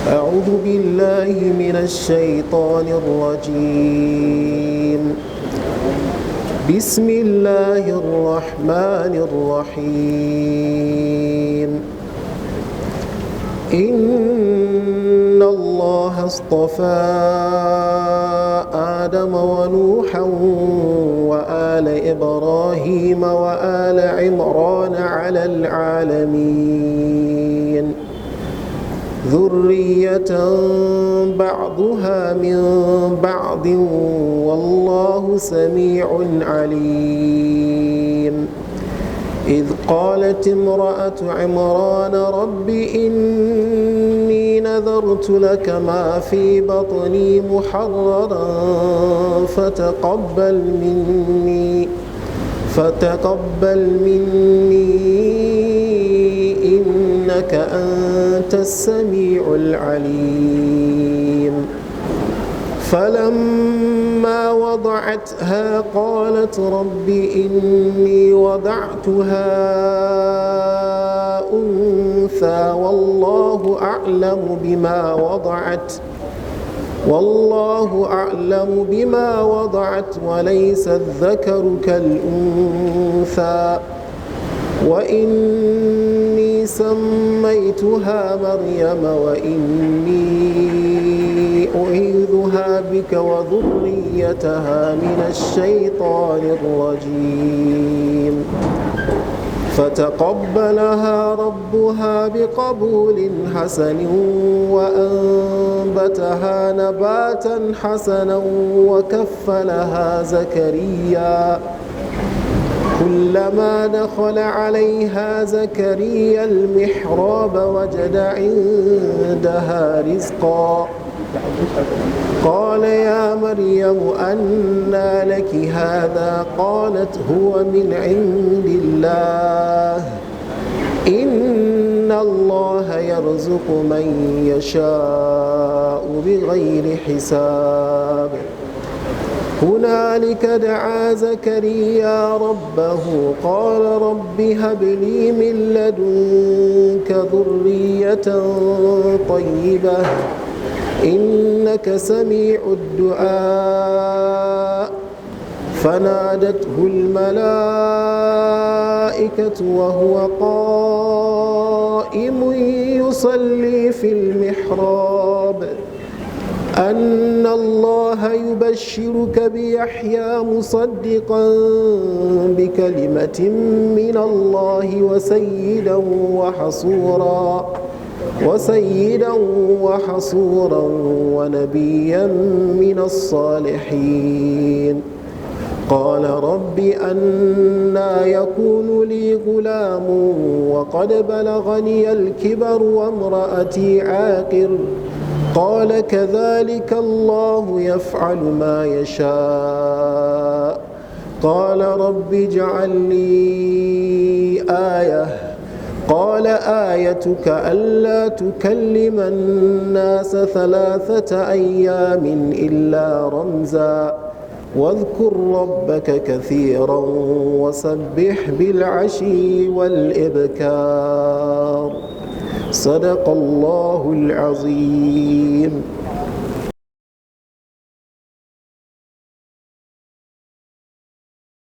أعوذ بالله من الشيطان الرجيم. بسم الله الرحمن الرحيم. إن الله اصطفى آدم ونوحا وآل إبراهيم وآل عمران على العالمين ذرية بعضها من بعض والله سميع عليم. إذ قالت امرأة عمران رب إني نذرت لك ما في بطني محررا فتقبل مني إنك أنت السميع العليم. فلما وضعتها قالت رب إني وضعتها أنثى والله أعلم بما وضعت وليس الذكر كالأنثى وإني سميتها مريم وإني أعيذها بك وذريتها من الشيطان الرجيم. فتقبلها ربها بقبول حسن وأنبتها نباتا حسنا وكفلها زكريا. كلما دخل عليها زكريا المحراب وجد عندها رزقا قال يا مريم أنى لك هذا قالت هو من عند الله إن الله يرزق من يشاء بغير حساب. هنالك دعا زكريا ربه قال رب هب لي من لدنك ذرية طيبة إنك سميع الدعاء. فنادته الملائكة وهو قائم يصلي في المحراب أن الله يبشرك بيحيى مصدقا بكلمة من الله وسيدا وحصورا ونبيا من الصالحين. قال رب أنى يكون لي غلام وقد بلغني الكبر وامرأتي عاقر قال كذلك الله يفعل ما يشاء. قال رب اجعل لي آية قال آيتك ألا تكلم الناس 3 أيام إلا رمزا واذكر ربك كثيرا وسبح بالعشي والإبكار. صدق الله العظيم.